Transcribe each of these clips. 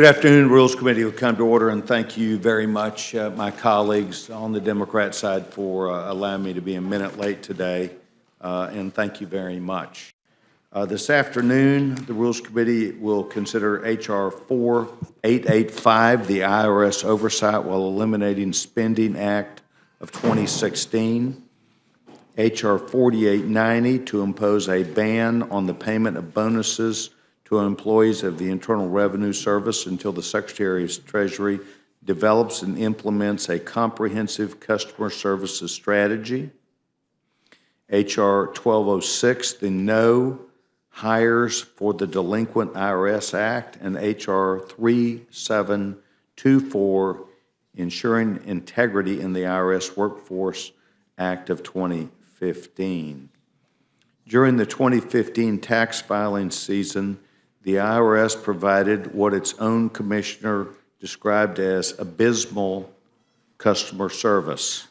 Good afternoon. The Rules Committee will come to order, and thank you very much, my colleagues on the Democrat side, for allowing me to be a minute late today, and thank you very much. This afternoon, the Rules Committee will consider H.R. 4885, the IRS Oversight While Eliminating Spending Act of 2016, H.R. 4890 to impose a ban on the payment of bonuses to employees of the Internal Revenue Service until the Secretary of Treasury develops and implements a comprehensive customer services strategy. H.R. 1206, the No Hires for the Delinquent IRS Act, and H.R. 3724, Ensuring Integrity in the IRS Workforce Act of 2015. During the 2015 tax filing season, the IRS provided what its own commissioner described as abysmal customer service,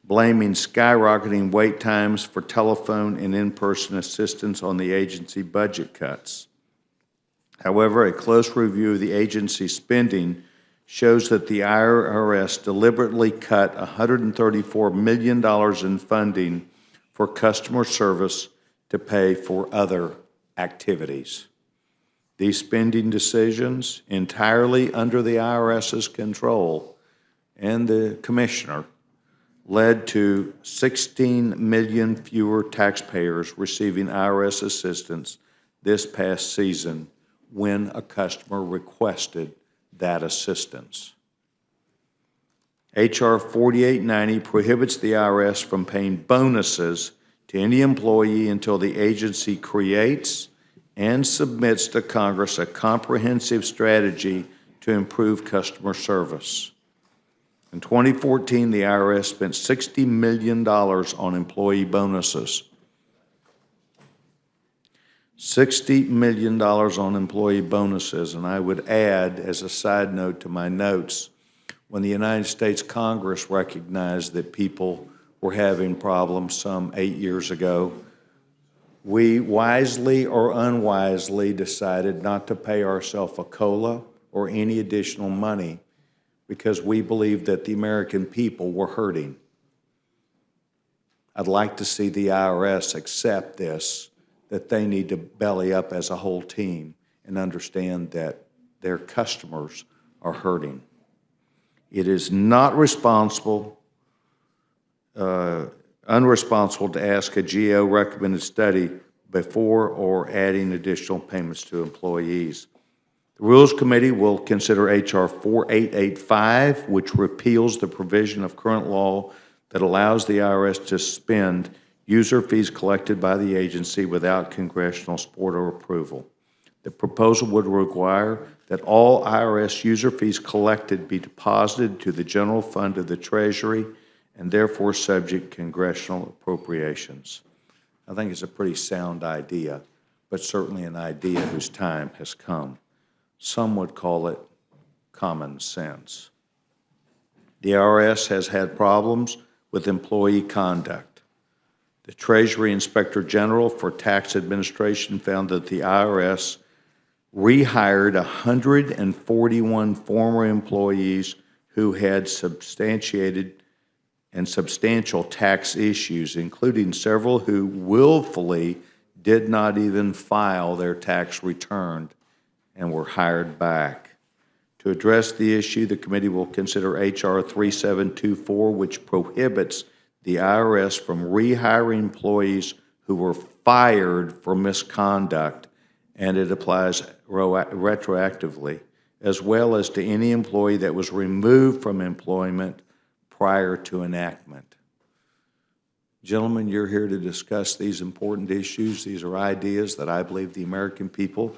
blaming skyrocketing wait times for telephone and in-person assistance on the agency budget cuts. However, a close review of the agency's spending shows that the IRS deliberately cut $134 million in funding for customer service to pay for other activities. These spending decisions, entirely under the IRS's control and the commissioner, led to 16 million fewer taxpayers receiving IRS assistance this past season when a customer requested that assistance. H.R. 4890 prohibits the IRS from paying bonuses to any employee until the agency creates and submits to Congress a comprehensive strategy to improve customer service. In 2014, the IRS spent $60 million on employee bonuses. $60 million on employee bonuses, and I would add, as a side note to my notes, when the United States Congress recognized that people were having problems some 8 years ago, we wisely or unwisely decided not to pay ourselves a COLA or any additional money because we believed that the American people were hurting. I'd like to see the IRS accept this, that they need to belly up as a whole team and understand that their customers are hurting. It is not unresponsible to ask a GAO recommended study before or adding additional payments to employees. The Rules Committee will consider H.R. 4885, which repeals the provision of current law that allows the IRS to spend user fees collected by the agency without congressional support or approval. The proposal would require that all IRS user fees collected be deposited to the general fund of the Treasury and therefore subject congressional appropriations. I think it's a pretty sound idea, but certainly an idea whose time has come. Some would call it common sense. The IRS has had problems with employee conduct. The Treasury Inspector General for Tax Administration found that the IRS rehired 141 former employees who had substantial tax issues, including several who willfully did not even file their tax return and were hired back. To address the issue, the committee will consider H.R. 3724, which prohibits the IRS from rehiring employees who were fired for misconduct, and it applies retroactively, as well as to any employee that was removed from employment prior to enactment. Gentlemen, you're here to discuss these important issues. These are ideas that I believe the American people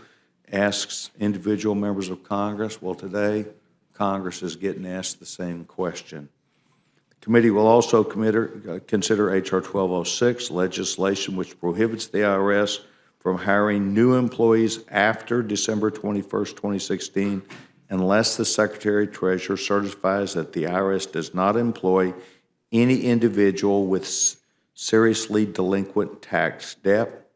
asks individual members of Congress. Well, today, Congress is getting asked the same question. The committee will also consider H.R. 1206, legislation which prohibits the IRS from hiring new employees after December 21st, 2016, unless the Secretary of Treasury certifies that the IRS does not employ any individual with seriously delinquent tax debt,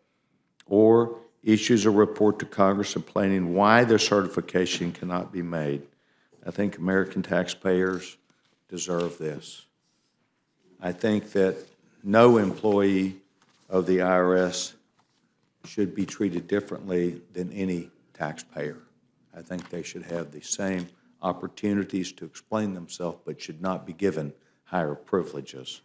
or issues a report to Congress explaining why their certification cannot be made. I think American taxpayers deserve this. I think that no employee of the IRS should be treated differently than any taxpayer. I think they should have the same opportunities to explain themselves, but should not be given higher privileges.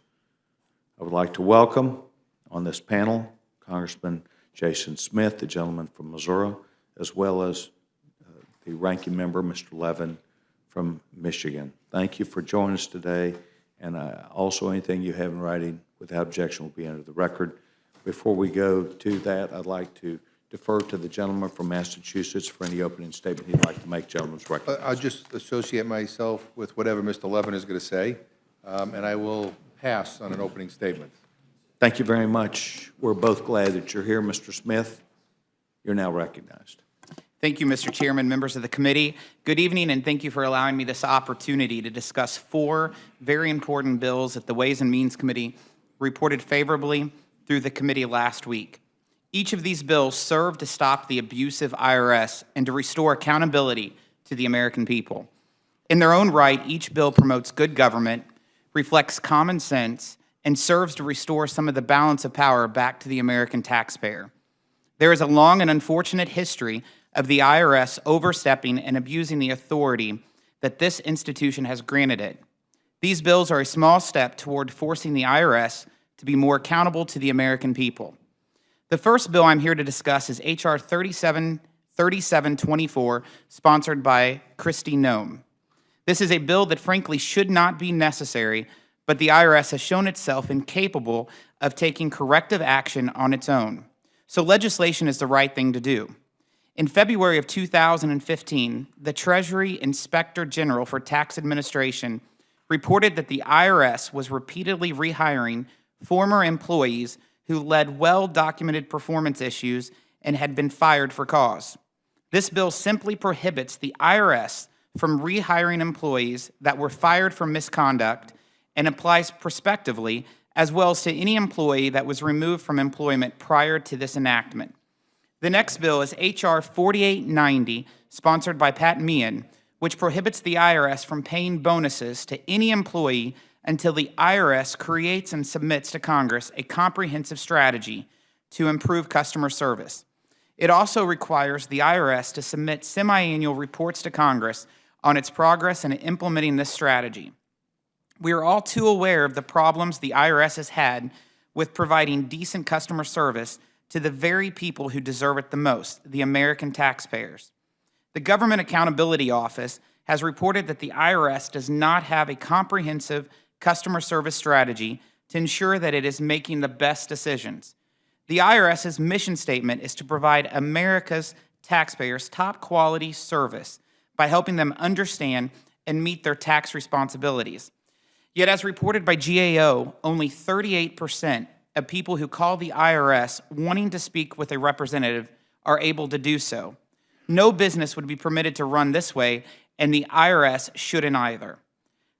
I would like to welcome on this panel Congressman Jason Smith, the gentleman from Missouri, as well as the ranking member, Mr. Levin, from Michigan. Thank you for joining us today, and also anything you have in writing without objection will be entered the record. Before we go to that, I'd like to defer to the gentleman from Massachusetts for any opening statement he'd like to make. Gentleman's recognized. I'll just associate myself with whatever Mr. Levin is going to say, and I will pass on an opening statement. Thank you very much. We're both glad that you're here. Mr. Smith, you're now recognized. Thank you, Mr. Chairman, members of the committee. Good evening, and thank you for allowing me this opportunity to discuss 4 very important bills that the Ways and Means Committee reported favorably through the committee last week. Each of these bills serve to stop the abusive IRS and to restore accountability to the American people. In their own right, each bill promotes good government, reflects common sense, and serves to restore some of the balance of power back to the American taxpayer. There is a long and unfortunate history of the IRS overstepping and abusing the authority that this institution has granted it. These bills are a small step toward forcing the IRS to be more accountable to the American people. The first bill I'm here to discuss is H.R. 3724, sponsored by Kristi Noem. This is a bill that frankly should not be necessary, but the IRS has shown itself incapable of taking corrective action on its own. So legislation is the right thing to do. In February of 2015, the Treasury Inspector General for Tax Administration reported that the IRS was repeatedly rehiring former employees who led well-documented performance issues and had been fired for cause. This bill simply prohibits the IRS from rehiring employees that were fired for misconduct and applies prospectively as well as to any employee that was removed from employment prior to this enactment. The next bill is H.R. 4890, sponsored by Pat Meehan, which prohibits the IRS from paying bonuses to any employee until the IRS creates and submits to Congress a comprehensive strategy to improve customer service. It also requires the IRS to submit semi-annual reports to Congress on its progress in implementing this strategy. We are all too aware of the problems the IRS has had with providing decent customer service to the very people who deserve it the most, the American taxpayers. The Government Accountability Office has reported that the IRS does not have a comprehensive customer service strategy to ensure that it is making the best decisions. The IRS's mission statement is to provide America's taxpayers top quality service by helping them understand and meet their tax responsibilities. Yet, as reported by GAO, only 38% of people who call the IRS wanting to speak with a representative are able to do so. No business would be permitted to run this way, and the IRS shouldn't either.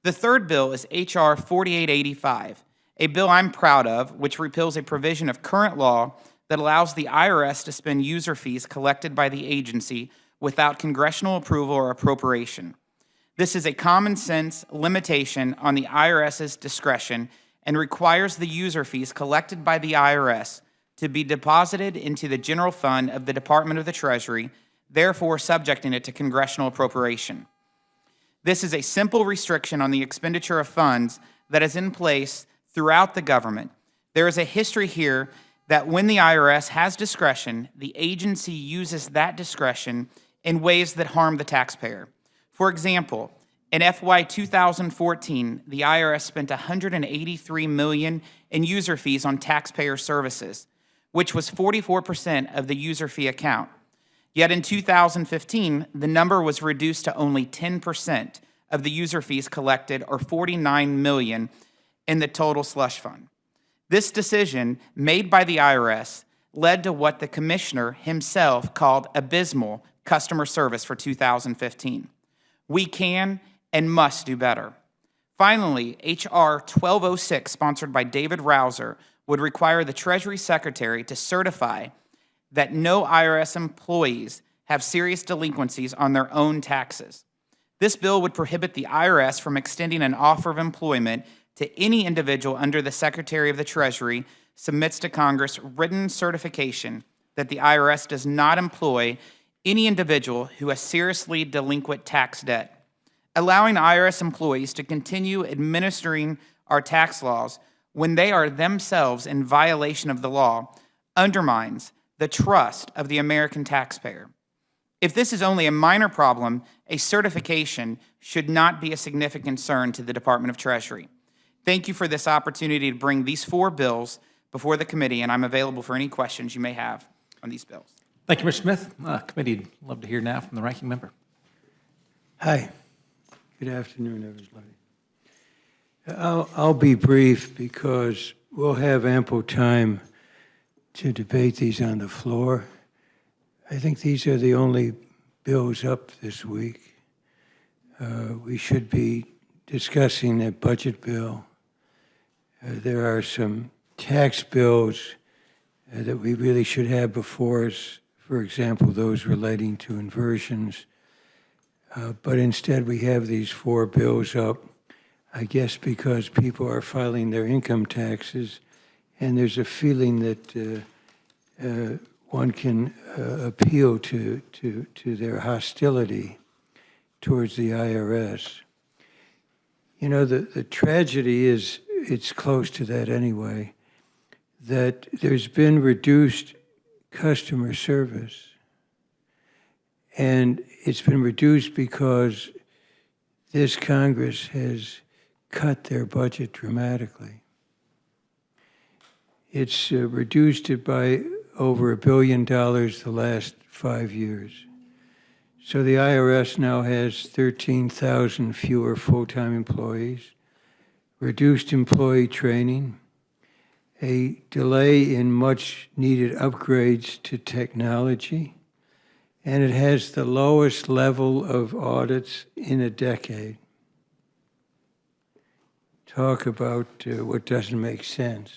The third bill is H.R. 4885, a bill I'm proud of, which repeals a provision of current law that allows the IRS to spend user fees collected by the agency without congressional approval or appropriation. This is a common sense limitation on the IRS's discretion and requires the user fees collected by the IRS to be deposited into the general fund of the Department of the Treasury, therefore subjecting it to congressional appropriation. This is a simple restriction on the expenditure of funds that is in place throughout the government. There is a history here that when the IRS has discretion, the agency uses that discretion in ways that harm the taxpayer. For example, in FY 2014, the IRS spent $183 million in user fees on taxpayer services, which was 44% of the user fee account. Yet in 2015, the number was reduced to only 10% of the user fees collected, or $49 million in the total slush fund. This decision, made by the IRS, led to what the commissioner himself called abysmal customer service for 2015. We can and must do better. Finally, H.R. 1206, sponsored by David Rouser, would require the Treasury Secretary to certify that no IRS employees have serious delinquencies on their own taxes. This bill would prohibit the IRS from extending an offer of employment to any individual under the Secretary of the Treasury submits to Congress written certification that the IRS does not employ any individual who has seriously delinquent tax debt. Allowing IRS employees to continue administering our tax laws when they are themselves in violation of the law undermines the trust of the American taxpayer. If this is only a minor problem, a certification should not be a significant concern to the Department of Treasury. Thank you for this opportunity to bring these 4 bills before the committee, and I'm available for any questions you may have on these bills. Thank you, Mr. Smith. Committee would love to hear now from the ranking member. Hi. Good afternoon, everybody. I'll be brief because we'll have ample time to debate these on the floor. I think these are the only bills up this week. We should be discussing a budget bill. There are some tax bills that we really should have before us, for example, those relating to inversions. But instead, we have these 4 bills up, I guess because people are filing their income taxes, and there's a feeling that one can appeal to their hostility towards the IRS. You know, the tragedy is, it's close to that anyway, that there's been reduced customer service. And it's been reduced because this Congress has cut their budget dramatically. It's reduced it by over $1 billion the last 5 years. So the IRS now has 13,000 fewer full-time employees, reduced employee training, a delay in much-needed upgrades to technology, and it has the lowest level of audits in a decade. Talk about what doesn't make sense.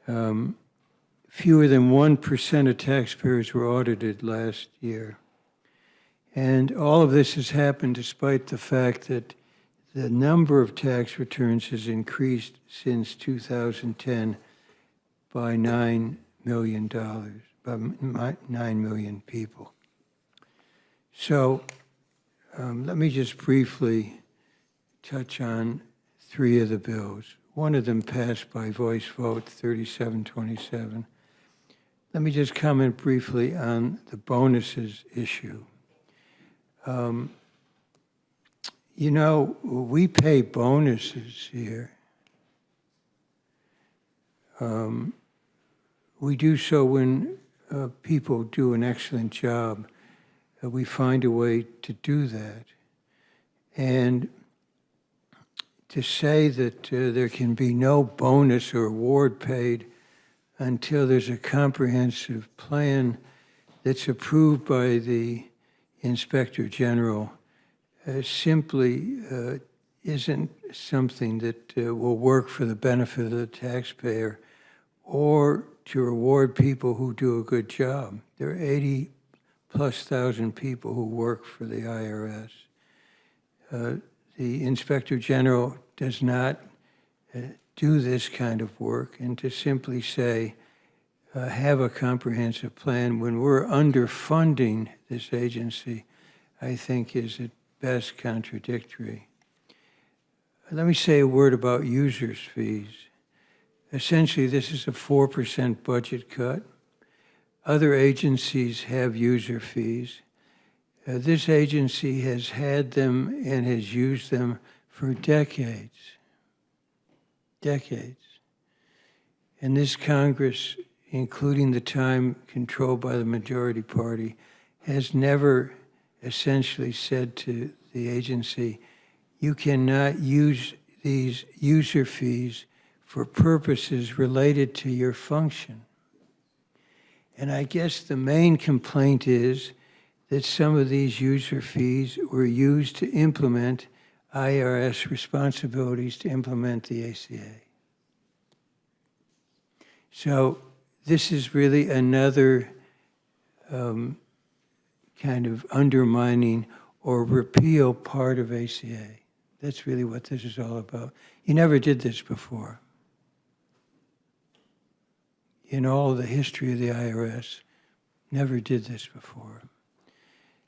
Fewer than 1% of taxpayers were audited last year. And all of this has happened despite the fact that the number of tax returns has increased since 2010 by $9 million, by 9 million people. So let me just briefly touch on 3 of the bills. One of them passed by voice vote, 37-27. Let me just comment briefly on the bonuses issue. You know, we pay bonuses here. We do so when people do an excellent job. We find a way to do that. And to say that there can be no bonus or award paid until there's a comprehensive plan that's approved by the Inspector General simply isn't something that will work for the benefit of the taxpayer or to reward people who do a good job. There are 80,000+ people who work for the IRS. The Inspector General does not do this kind of work, and to simply say, have a comprehensive plan when we're underfunding this agency, I think is at best contradictory. Let me say a word about users' fees. Essentially, this is a 4% budget cut. Other agencies have user fees. This agency has had them and has used them for decades. Decades. And this Congress, including the time controlled by the majority party, has never essentially said to the agency, you cannot use these user fees for purposes related to your function. And I guess the main complaint is that some of these user fees were used to implement IRS responsibilities to implement the ACA. So this is really another kind of undermining or repeal part of ACA. That's really what this is all about. You never did this before. In all the history of the IRS, never did this before.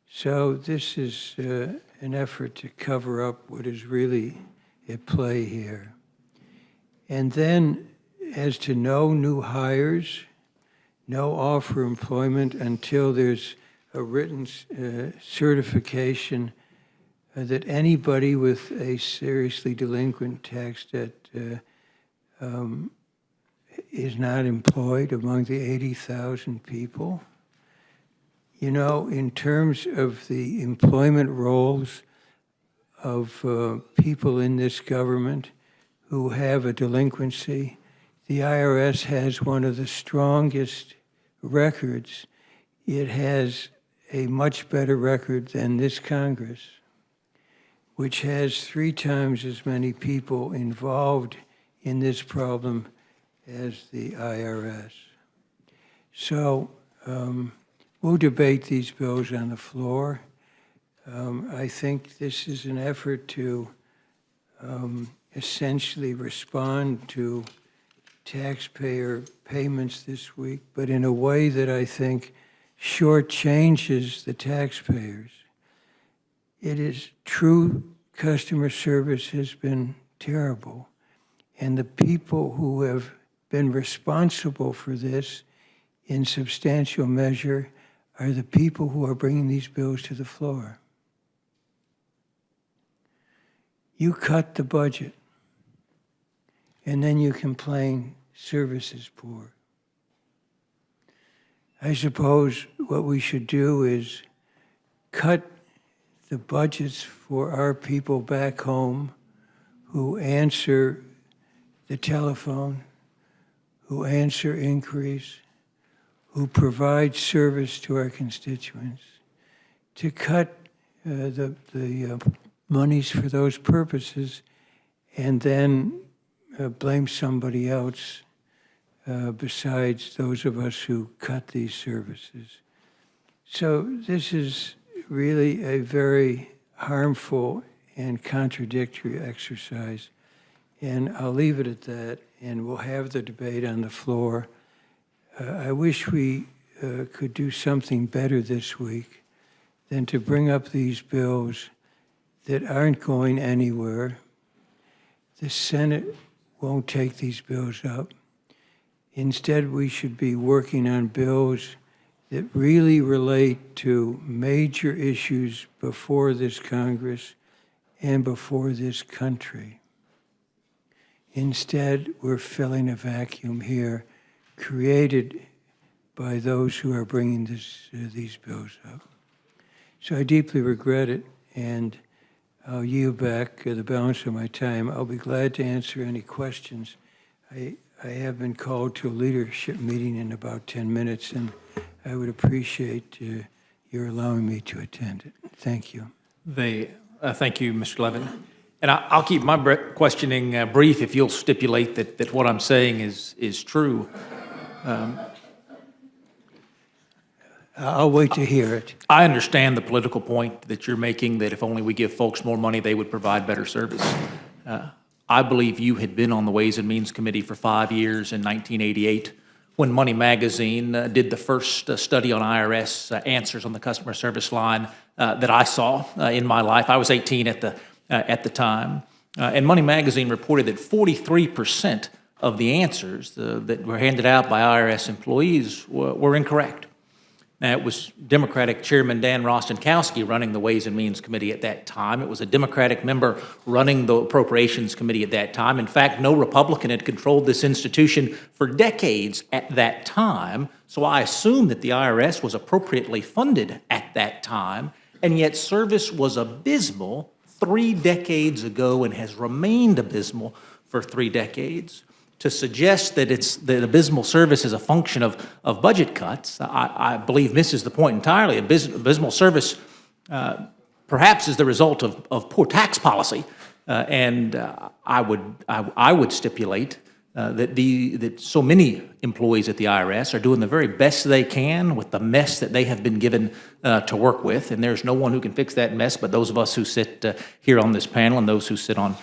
So this is an effort to cover up what is really at play here. And then, as to no new hires, no offer employment until there's a written certification that anybody with a seriously delinquent tax debt is not employed among the 80,000 people. You know, in terms of the employment roles of people in this government who have a delinquency, the IRS has one of the strongest records. It has a much better record than this Congress, which has 3 times as many people involved in this problem as the IRS. So we'll debate these bills on the floor. I think this is an effort to essentially respond to taxpayer payments this week, but in a way that I think shortchanges the taxpayers. It is true customer service has been terrible, and the people who have been responsible for this in substantial measure are the people who are bringing these bills to the floor. You cut the budget, and then you complain service is poor. I suppose what we should do is cut the budgets for our people back home who answer the telephone, who answer inquiries, who provide service to our constituents, to cut the monies for those purposes and then blame somebody else besides those of us who cut these services. So this is really a very harmful and contradictory exercise. And I'll leave it at that, and we'll have the debate on the floor. I wish we could do something better this week than to bring up these bills that aren't going anywhere. The Senate won't take these bills up. Instead, we should be working on bills that really relate to major issues before this Congress and before this country. Instead, we're filling a vacuum here created by those who are bringing these bills up. So I deeply regret it, and I'll yield back the balance of my time. I'll be glad to answer any questions. I have been called to a leadership meeting in about 10 minutes, and I would appreciate your allowing me to attend it. Thank you. Thank you, Mr. Levin. And I'll keep my questioning brief if you'll stipulate that what I'm saying is true. I'll wait to hear it. I understand the political point that you're making, that if only we give folks more money, they would provide better service. I believe you had been on the Ways and Means Committee for 5 years in 1988 when Money Magazine did the first study on IRS answers on the customer service line that I saw in my life. I was 18 at the time. And Money Magazine reported that 43% of the answers that were handed out by IRS employees were incorrect. Now, it was Democratic Chairman Dan Rostenkowski running the Ways and Means Committee at that time. It was a Democratic member running the Appropriations Committee at that time. In fact, no Republican had controlled this institution for decades at that time, so I assume that the IRS was appropriately funded at that time, and yet service was abysmal 3 decades ago and has remained abysmal for 3 decades. To suggest that that abysmal service is a function of budget cuts, I believe misses the point entirely. Abysmal service perhaps is the result of poor tax policy, and I would stipulate that so many employees at the IRS are doing the very best they can with the mess that they have been given to work with, and there's no one who can fix that mess but those of us who sit here on this panel and those who sit on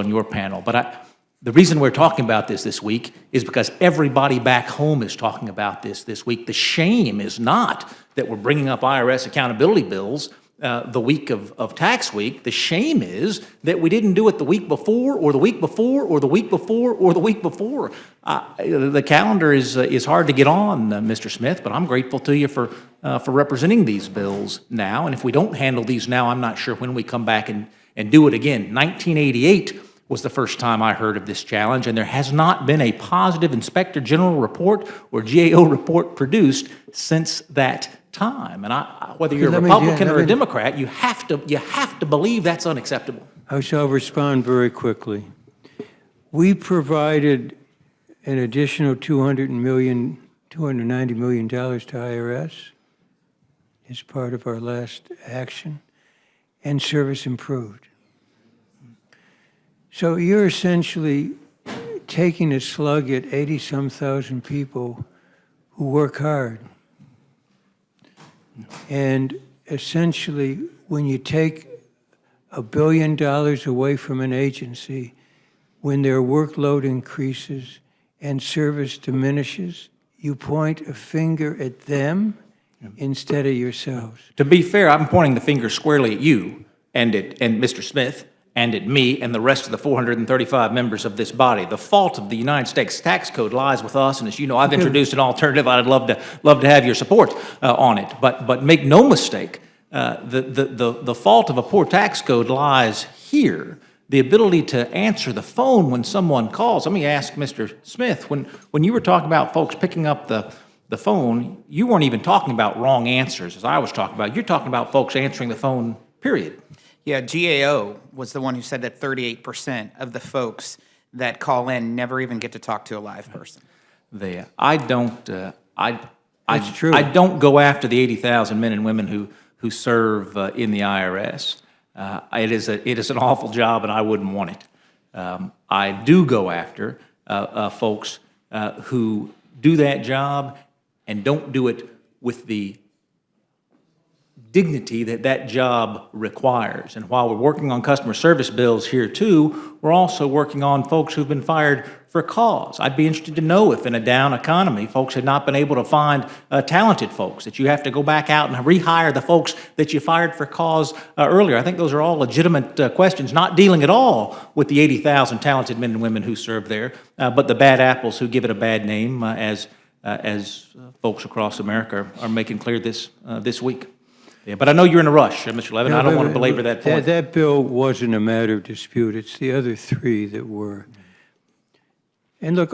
your panel. But the reason we're talking about this week is because everybody back home is talking about this week. The shame is not that we're bringing up IRS accountability bills the week of tax week. The shame is that we didn't do it the week before, or the week before, or the week before, or the week before. The calendar is hard to get on, Mr. Smith, but I'm grateful to you for representing these bills now. And if we don't handle these now, I'm not sure when we come back and do it again. 1988 was the first time I heard of this challenge, and there has not been a positive Inspector General report or GAO report produced since that time. And whether you're a Republican or a Democrat, you have to believe that's unacceptable. I shall respond very quickly. We provided an additional $290 million to IRS as part of our last action, and service improved. So you're essentially taking a slug at 80-some thousand people who work hard. And essentially, when you take $1 billion away from an agency, when their workload increases and service diminishes, you point a finger at them instead of yourselves. To be fair, I'm pointing the finger squarely at you and Mr. Smith and at me and the rest of the 435 members of this body. The fault of the United States tax code lies with us, and as you know, I've introduced an alternative. I'd love to have your support on it. But make no mistake, the fault of a poor tax code lies here. The ability to answer the phone when someone calls. Let me ask Mr. Smith, when you were talking about folks picking up the phone, you weren't even talking about wrong answers, as I was talking about. You're talking about folks answering the phone, period. Yeah, GAO was the one who said that 38% of the folks that call in never even get to talk to a live person. I don't. That's true. I don't go after the 80,000 men and women who serve in the IRS. It is an awful job, and I wouldn't want it. I do go after folks who do that job and don't do it with the dignity that job requires. And while we're working on customer service bills here too, we're also working on folks who've been fired for cause. I'd be interested to know if in a down economy, folks had not been able to find talented folks, that you have to go back out and rehire the folks that you fired for cause earlier. I think those are all legitimate questions, not dealing at all with the 80,000 talented men and women who serve there, but the bad apples who give it a bad name, as folks across America are making clear this week. Yeah, but I know you're in a rush, Mr. Levin. I don't want to belabor that point. That bill wasn't a matter of dispute. It's the other three that were. And look,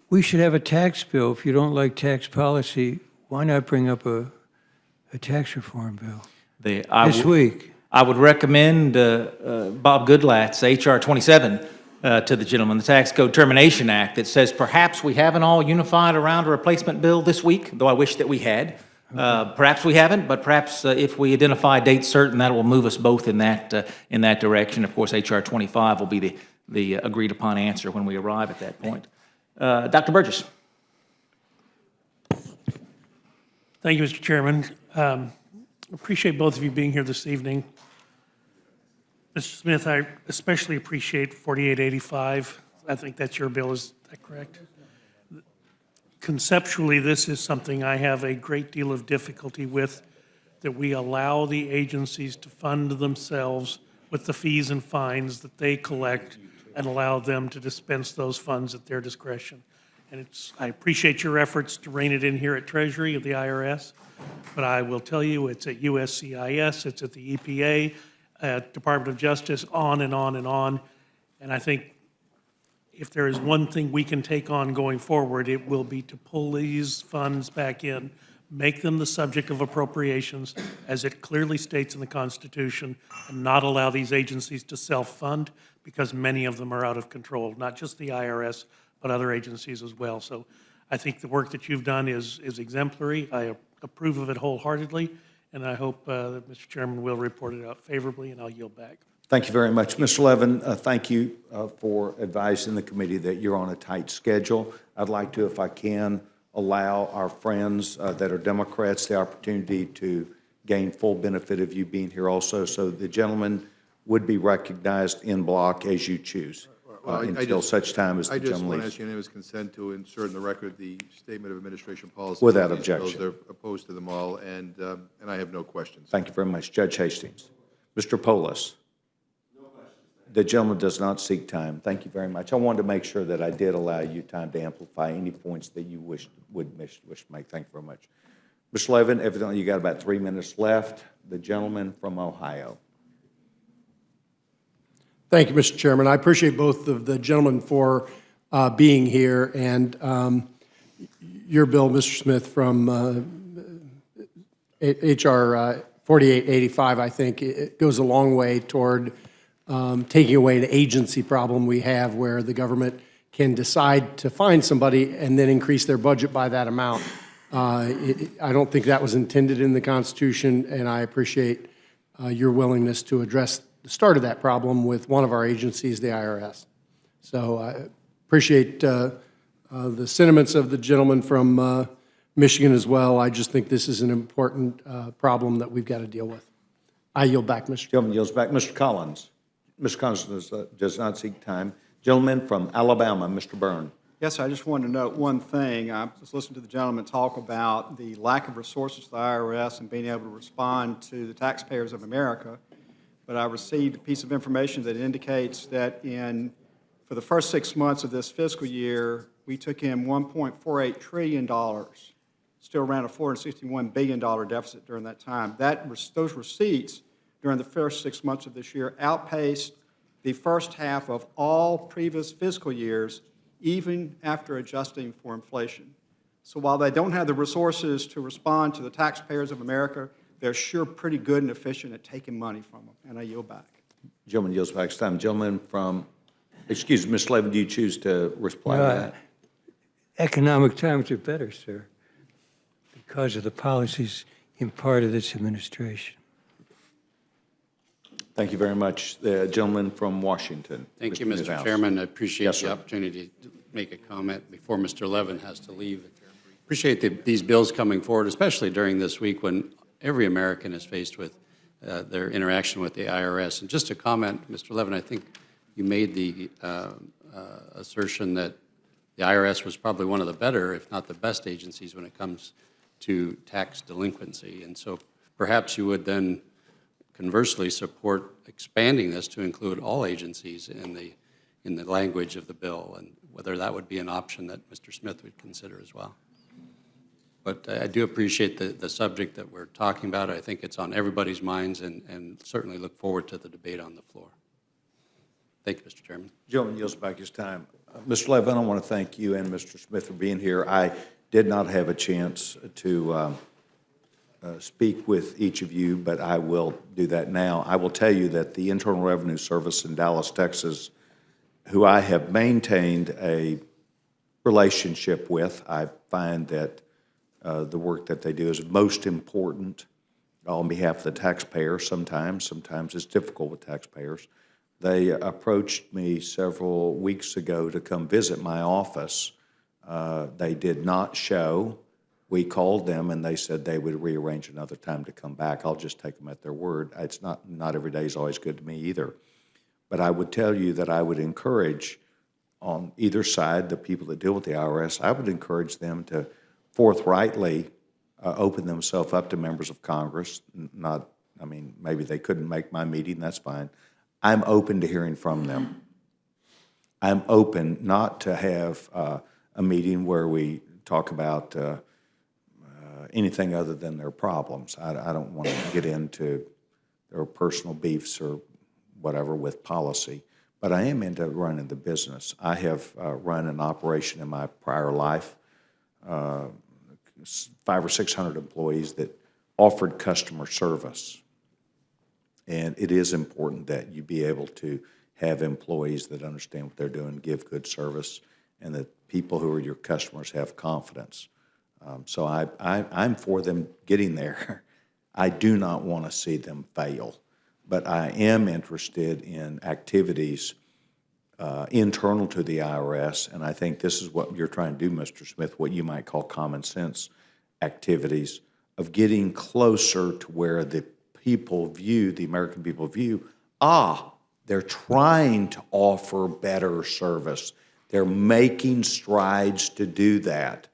we should have a tax bill. If you don't like tax policy, why not bring up a tax reform bill this week? I would recommend Bob Goodlatte's H.R. 27 to the gentleman, the Tax Code Termination Act, that says perhaps we haven't all unified around a replacement bill this week, though I wish that we had. Perhaps we haven't, but perhaps if we identify a date certain, that will move us both in that direction. Of course, H.R. 25 will be the agreed upon answer when we arrive at that point. Dr. Burgess. Thank you, Mr. Chairman. Appreciate both of you being here this evening. Mr. Smith, I especially appreciate 4885. I think that's your bill, is that correct? Conceptually, this is something I have a great deal of difficulty with, that we allow the agencies to fund themselves with the fees and fines that they collect and allow them to dispense those funds at their discretion. And I appreciate your efforts to rein it in here at Treasury, at the IRS, but I will tell you it's at USCIS, it's at the EPA, at Department of Justice, on and on and on. And I think if there is one thing we can take on going forward, it will be to pull these funds back in, make them the subject of appropriations, as it clearly states in the Constitution, and not allow these agencies to self-fund, because many of them are out of control, not just the IRS, but other agencies as well. So I think the work that you've done is exemplary. I approve of it wholeheartedly, and I hope that Mr. Chairman will report it out favorably, and I'll yield back. Thank you very much. Mr. Levin, thank you for advising the committee that you're on a tight schedule. I'd like to, if I can, allow our friends that are Democrats the opportunity to gain full benefit of you being here also. So the gentleman would be recognized in block as you choose until such time as the I just gentleman want to leaves. ask unanimous consent to insert in the record the statement of administration policy. Without on these bills. objection. They're opposed to them all, and I have no questions. Thank you very much. Judge Hastings. Mr. Polis. The gentleman does not seek time. Thank you very much. I wanted to make sure that I did allow you time to amplify any points that you wish to make. Thank you very much. Mr. Levin, evidently you got about 3 minutes left. The gentleman from Ohio. Thank you, Mr. Chairman. I appreciate both of the gentlemen for being here, and your bill, Mr. Smith, from H.R. 4885, I think, it goes a long way toward taking away an agency problem we have where the government can decide to find somebody and then increase their budget by that amount. I don't think that was intended in the Constitution, and I appreciate your willingness to address the start of that problem with one of our agencies, the IRS. So I appreciate the sentiments of the gentleman from Michigan as well. I just think this is an important problem that we've got to deal with. I yield back, Mr. Gentleman yields back. Mr. Collins. Mr. Collins does not seek time. Gentleman from Alabama, Mr. Byrne. Yes, I just wanted to note one thing. I was listening to the gentleman talk about the lack of resources to the IRS and being able to respond to the taxpayers of America. But I received a piece of information that indicates that for the first 6 months of this fiscal year, we took in $1.48 trillion, still around a $461 billion deficit during that time. Those receipts during the first 6 months of this year outpaced the first half of all previous fiscal years, even after adjusting for inflation. So while they don't have the resources to respond to the taxpayers of America, they're sure pretty good and efficient at taking money from them. And I yield back. Gentleman yields back his time. Gentleman from, excuse me, Mr. Levin, do you choose to reply to that? Economic times are better, sir, because of the policies in part of this administration. Thank you very much. The gentleman from Washington. Thank you, Mr. Newhouse. Chairman. I appreciate Yes, the sir. opportunity to make a comment before Mr. Levin has to leave. Appreciate these bills coming forward, especially during this week when every American is faced with their interaction with the IRS. And just to comment, Mr. Levin, I think you made the assertion that the IRS was probably one of the better, if not the best agencies when it comes to tax delinquency. And so perhaps you would then conversely support expanding this to include all agencies in the language of the bill, and whether that would be an option that Mr. Smith would consider as well. But I do appreciate the subject that we're talking about. I think it's on everybody's minds, and certainly look forward to the debate on the floor. Thank you, Mr. Chairman. Gentleman yields back his time. Mr. Levin, I want to thank you and Mr. Smith for being here. I did not have a chance to speak with each of you, but I will do that now. I will tell you that the Internal Revenue Service in Dallas, Texas, who I have maintained a relationship with, I find that the work that they do is most important on behalf of the taxpayer. Sometimes it's difficult with taxpayers. They approached me several weeks ago to come visit my office. They did not show. We called them, and they said they would rearrange another time to come back. I'll just take them at their word. It's not every day is always good to me either. But I would tell you that I would encourage on either side, the people that deal with the IRS, I would encourage them to forthrightly open themselves up to members of Congress. Maybe they couldn't make my meeting, that's fine. I'm open to hearing from them. I'm open not to have a meeting where we talk about anything other than their problems. I don't want to get into their personal beefs or whatever with policy, but I am into running the business. I have run an operation in my prior life, 500 or 600 employees that offered customer service. And it is important that you be able to have employees that understand what they're doing, give good service, and that people who are your customers have confidence. So I'm for them getting there. I do not want to see them fail. but I am interested in activities internal to the IRS, and I think this is what you're trying to do, Mr. Smith, what you might call common sense activities of getting closer to where the people view, the American people view, they're trying to offer better service. They're making strides to do that.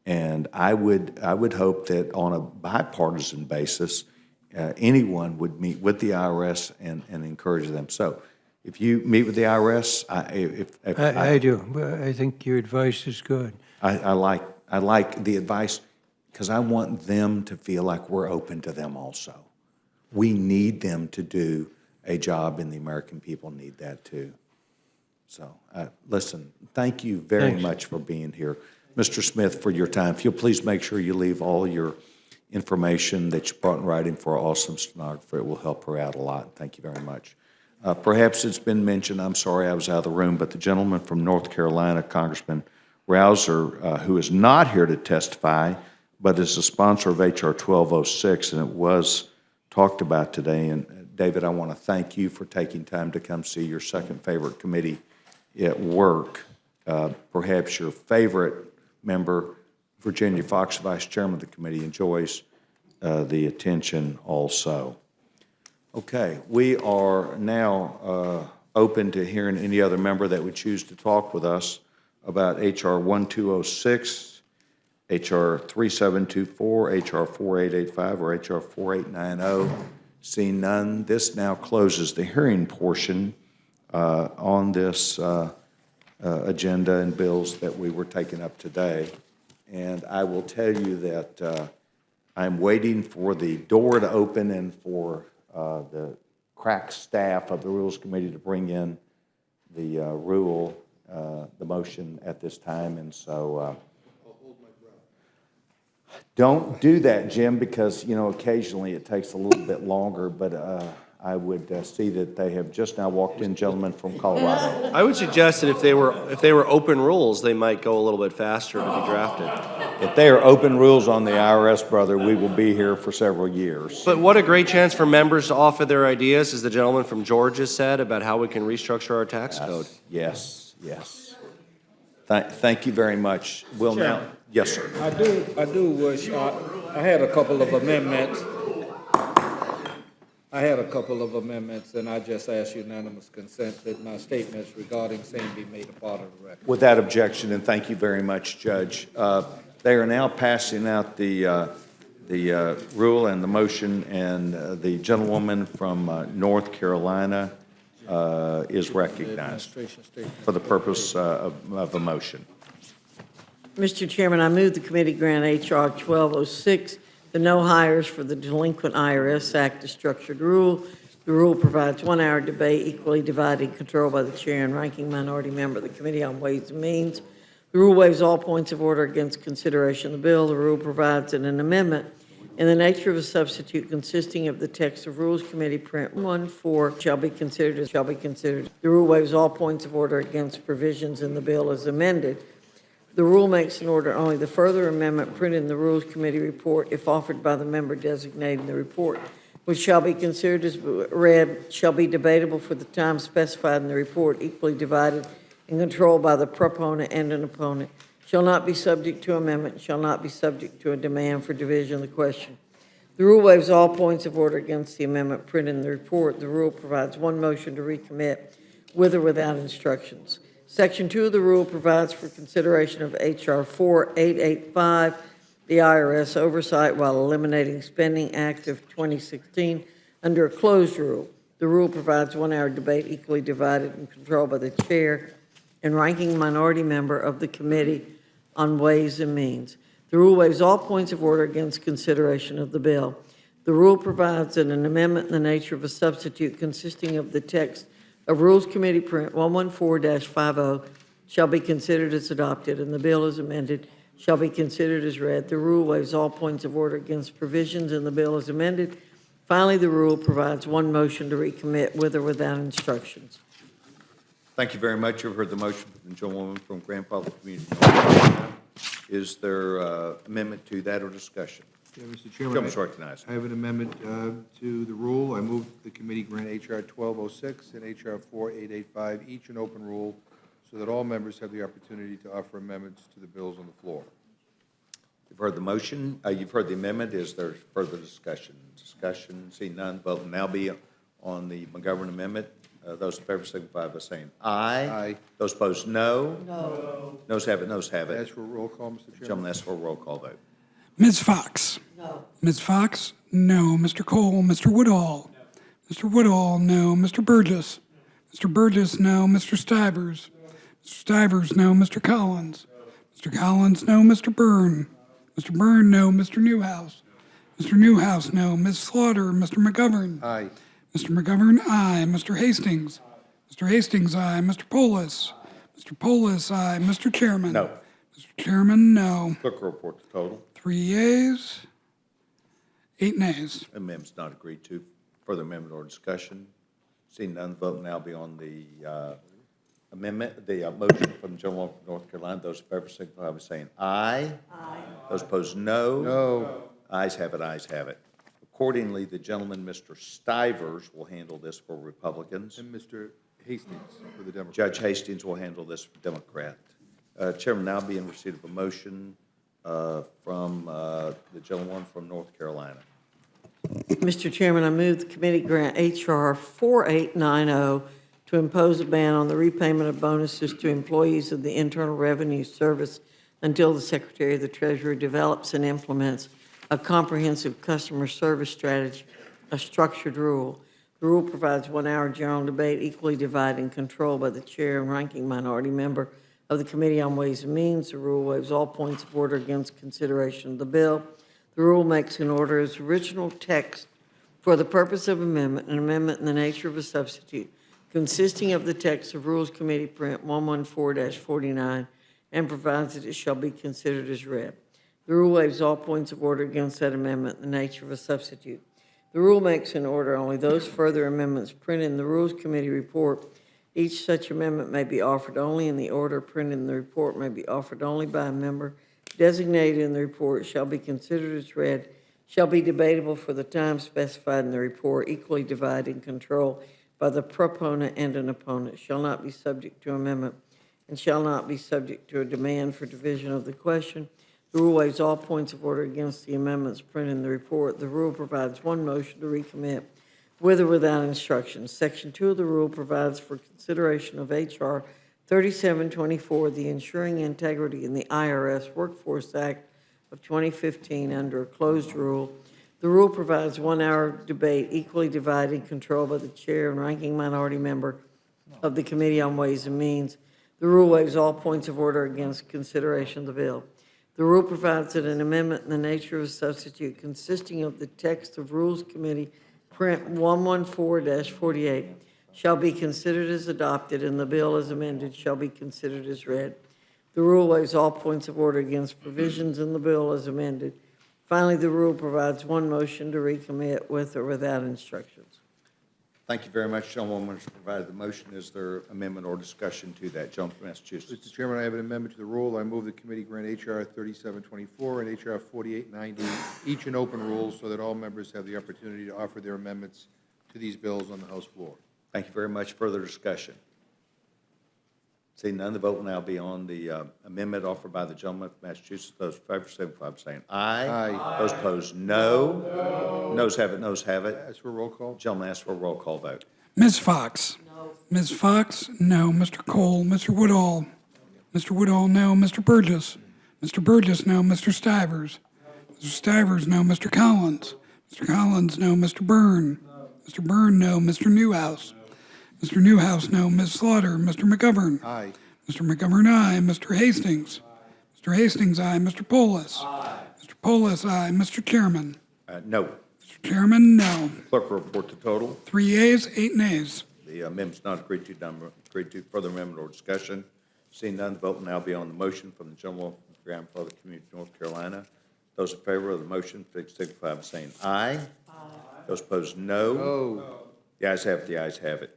And I would hope that on a bipartisan basis, anyone would meet with the IRS and encourage them. So if you meet with the IRS, I do. But I think your advice is good. I like the advice because I want them to feel like we're open to them also. We need them to do a job, and the American people need that too. So, listen, thank you very much for being here. Mr. Smith, for your time. If you'll please make sure you leave all your information that you brought in writing for our awesome stenographer. It will help her out a lot. Thank you very much. Perhaps it's been mentioned, I'm sorry I was out of the room, but the gentleman from North Carolina, Congressman Rouser, who is not here to testify, but is a sponsor of H.R. 1206, and it was talked about today. And David, I want to thank you for taking time to come see your second favorite committee at work. Perhaps your favorite member, Virginia Fox, Vice Chairman of the committee, enjoys the attention also. Okay, we are now open to hearing any other member that would choose to talk with us about H.R. 1206, H.R. 3724, H.R. 4885, or H.R. 4890. Seeing none, this now closes the hearing portion on this agenda and bills that we were taking up today. And I will tell you that I'm waiting for the door to open and for the crack staff of the Rules Committee to bring in the the motion at this time. And so don't do that, Jim, because, you know, occasionally it takes a little bit longer, but I would see that they have just now walked in, gentlemen from Colorado. I would suggest that if they were open rules, they might go a little bit faster to be drafted. If they are open rules on the IRS, brother, we will be here for several years. But what a great chance for members to offer their ideas, as the gentleman from Georgia said, about how we can restructure our tax code. Yes, yes. Thank you very much. We'll now, yes, sir. I do wish, I had a couple of amendments. And I just ask unanimous consent that my statements regarding same be made a part of the record. Without objection, and thank you very much, Judge. They are now passing out the rule and the motion, and the gentlewoman from North Carolina is recognized for the purpose of a motion. Mr. Chairman, I move the committee grant H.R. 1206, the no hires for the Delinquent IRS Act, a structured rule. The rule provides 1 hour debate equally divided and controlled by the chair and ranking minority member of the Committee on Ways and Means. The rule waives all points of order against consideration of the bill. The rule provides in an amendment in the nature of a substitute consisting of the text of Rules Committee print 1-4 shall be considered. The rule waives all points of order against provisions in the bill as amended. The rule makes an order only the further amendment printed in the Rules Committee report, if offered by the member designated in the report, which shall be considered as read, shall be debatable for the time specified in the report, equally divided and controlled by the proponent and an opponent, shall not be subject to amendment, shall not be subject to a demand for division of the question. The rule waives all points of order against the amendment printed in the report. The rule provides one motion to recommit with or without instructions. Section 2 of the rule provides for consideration of H.R. 4885, the IRS oversight while eliminating Spending Act of 2016 under a closed rule. The rule provides 1 hour debate equally divided and controlled by the chair and ranking minority member of the Committee on Ways and Means. The rule waives all points of order against consideration of the bill. The rule provides that an amendment in the nature of a substitute consisting of the text of Rules Committee print 114-50 shall be considered as adopted, and the bill as amended shall be considered as read. The rule waives all points of order against provisions in the bill as amended. Finally, the rule provides one motion to recommit with or without instructions. Thank you very much. You've heard the motion from the gentlewoman from Grandfather Community. Is there amendment to that or discussion? Yeah, Mr. Chairman. Gentleman's recognized. I have an amendment to the rule. I move the committee grant H.R. 1206 and H.R. 4885, each an open rule, so that all members have the opportunity to offer amendments to the bills on the floor. You've heard the motion, you've heard the amendment. Is there further discussion? Discussion, seeing none, vote will now be on the McGovern amendment. Those in favor signify by saying aye. Aye. Those opposed, no. No. Noes have it, noes have Ask it. for a roll call, Mr. Chairman. Gentleman asks for a roll call vote. Ms. Fox? No. Ms. Fox? No. Mr. Cole? Mr. Woodall? No. Mr. Woodall? No. Mr. Burgess? Mr. Burgess? No. Mr. Stivers? Mr. Stivers? No. Mr. Collins? Mr. Collins? No. Mr. Byrne? Mr. Byrne? No. Mr. Newhouse? Mr. Newhouse? No. Ms. Slaughter? Mr. McGovern? Aye. Mr. McGovern? Aye. Mr. Hastings? Mr. Hastings? Aye. Mr. Polis? Mr. Polis? Aye. Mr. Chairman? No. Mr. Chairman? No. Clerk will report the total. 3 yeas, 8 nays. Amendment's not agreed to. Further amendment or discussion? Seeing none, vote will now be on the amendment, the motion from the gentleman from North Carolina. Those in favor signify by saying aye. Aye. Those opposed, no. No. Ayes have it, ayes have it. Accordingly, the gentleman, Mr. Stivers, will handle this for Republicans. And Mr. Hastings for the Democrats. Judge Hastings will handle this for Democrat. Chairman, now be in receipt of a motion from the gentleman from North Carolina. Mr. Chairman, I move the committee grant H.R. 4890 to impose a ban on the repayment of bonuses to employees of the Internal Revenue Service until the Secretary of the Treasury develops and implements a comprehensive customer service strategy, a structured rule. The rule provides 1 hour general debate equally divided and controlled by the chair and ranking minority member of the Committee on Ways and Means. The rule waives all points of order against consideration of the bill. The rule makes an order as original text for the purpose of amendment, an amendment in the nature of a substitute, consisting of the text of Rules Committee Print 114-49, and provides that it shall be considered as read. The rule waives all points of order against that amendment in the nature of a substitute. The rule makes an order only those further amendments printed in the Rules Committee report. Each such amendment may be offered only in the order printed in the report, may be offered only by a member designated in the report, shall be considered as read, shall be debatable for the time specified in the report, equally divided and controlled by the proponent and an opponent, shall not be subject to amendment, and shall not be subject to a demand for division of the question. The rule waives all points of order against the amendments printed in the report. The rule provides one motion to recommit with or without instructions. Section 2 of the rule provides for consideration of H.R. 3724, the Ensuring Integrity in the IRS Workforce Act of 2015 under a closed rule. The rule provides 1 hour debate equally divided and controlled by the chair and ranking minority member of the Committee on Ways and Means. The rule waives all points of order against consideration of the bill. The rule provides that an amendment in the nature of a substitute consisting of the text of Rules Committee Print 114-48 shall be considered as adopted, and the bill as amended shall be considered as read. The rule waives all points of order against provisions in the bill as amended. Finally, the rule provides one motion to recommit with or without instructions. Thank you very much, gentlewoman, who provided the motion. Is there amendment or discussion to that? Gentleman from Massachusetts. Mr. Chairman, I have an amendment to the rule. I move the committee grant H.R. 3724 and H.R. 4890, each an open rule, so that all members have the opportunity to offer their amendments to these bills on the House floor. Thank you very much. Further discussion? Seeing none, the vote will now be on the amendment offered by the gentleman from Massachusetts. Those in favor signify by saying aye. Aye. Those opposed, no. Noes have it, noes have it. Ask for a roll call. Gentleman asks for a roll call vote. Ms. Fox? No. Ms. Fox? No. Mr. Cole? Mr. Woodall? Mr. Woodall? No. Mr. Burgess? Mr. Burgess? No. Mr. Stivers? Mr. Stivers? No. Mr. Collins? Mr. Collins? No. Mr. Byrne? Mr. Byrne? No. Mr. Newhouse? Mr. Newhouse? No. Ms. Slaughter? Mr. McGovern? Aye. Mr. McGovern? Aye. Mr. Hastings? Mr. Hastings? Aye. Mr. Polis? Aye. Mr. Polis? Aye. Mr. Chairman? No. Mr. Chairman? No. Clerk will report the total. 3 yeas, 8 nays. The amendment's not agreed to. None agreed to. Further amendment or discussion? Seeing none, the vote will now be on the motion from the gentleman from the Grandfather Community of North Carolina. Those in favor of the motion, please signify by saying aye. Aye. Those opposed, no. No. The ayes have it, the ayes have it.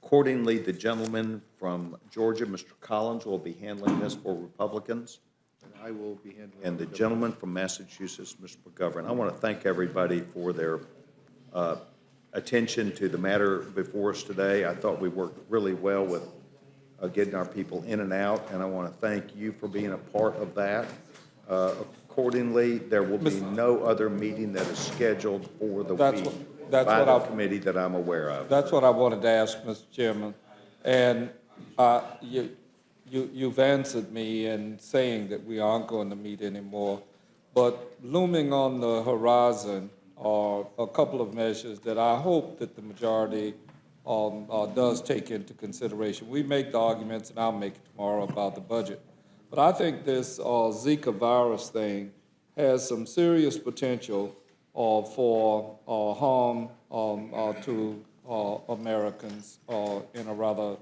Accordingly, the gentleman from Georgia, Mr. Collins, will be handling this for Republicans. And I will be handling. And the gentleman from Massachusetts, Mr. McGovern, I want to thank everybody for their attention to the matter before us today. I thought we worked really well with getting our people in and out, and I want to thank you for being a part of that. Accordingly, there will be no other meeting that is scheduled for the week by the committee that I'm aware of. That's what I wanted to ask, Mr. Chairman. And you've answered me in saying that we aren't going to meet anymore. But looming on the horizon are a couple of measures that I hope that the majority does take into consideration. We make the arguments, and I'll make it tomorrow, about the budget. But I think this Zika virus thing has some serious potential for harm to Americans in a rather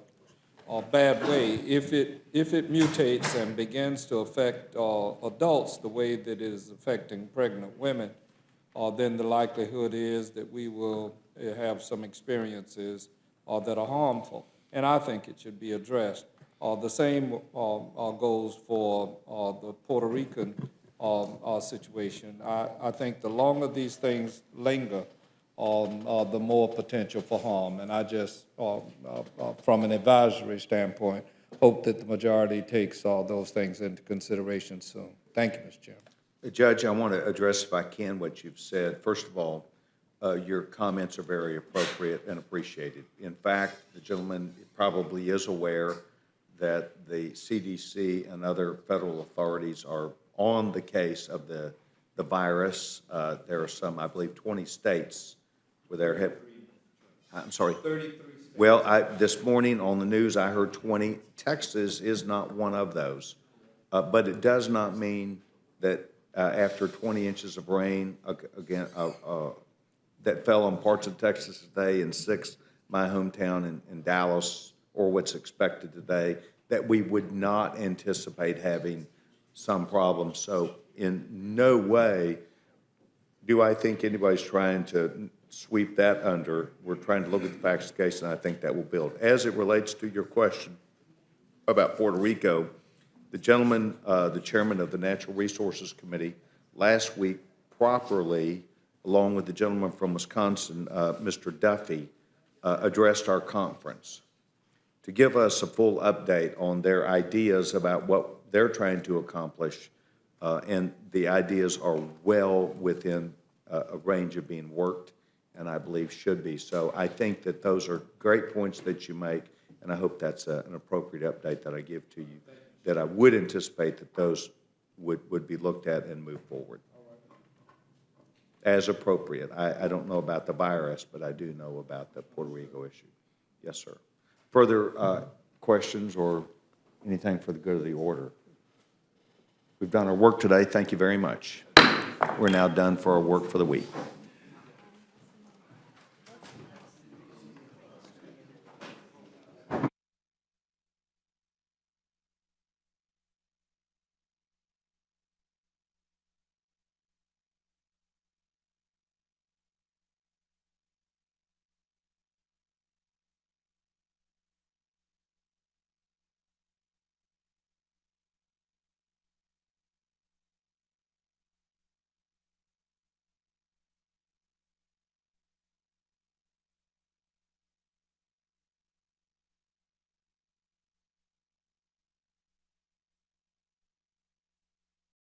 bad way. If it mutates and begins to affect adults the way that it is affecting pregnant women, then the likelihood is that we will have some experiences that are harmful. And I think it should be addressed. The same goes for the Puerto Rican situation. I think the longer these things linger, the more potential for harm. And I just, from an advisory standpoint, hope that the majority takes all those things into consideration soon. Thank you, Mr. Chairman. Judge, I want to address, if I can, what you've said. First of all, your comments are very appropriate and appreciated. In fact, the gentleman probably is aware that the CDC and other federal authorities are on the case of the virus. There are some, I believe, 20 states where there have, I'm sorry. 33 states. Well, this morning on the news, I heard 20. Texas is not one of those. But it does not mean that after 20 inches of rain, again, that fell on parts of Texas today and 6, my hometown in Dallas, or what's expected today, that we would not anticipate having some problems. So in no way do I think anybody's trying to sweep that under. We're trying to look at the facts of the case, and I think that will build. As it relates to your question about Puerto Rico, the gentleman, the chairman of the Natural Resources Committee, last week properly, along with the gentleman from Wisconsin, Mr. Duffy, addressed our conference to give us a full update on their ideas about what they're trying to accomplish, and the ideas are well within a range of being worked, and I believe should be. So I think that those are great points that you make, and I hope that's an appropriate update that I give to you, that I would anticipate that those would be looked at and move forward as appropriate. I don't know about the virus, but I do know about the Puerto Rico issue. Yes, sir. Further questions or anything for the good of the order? We've done our work today. Thank you very much. We're now done for our work for the week.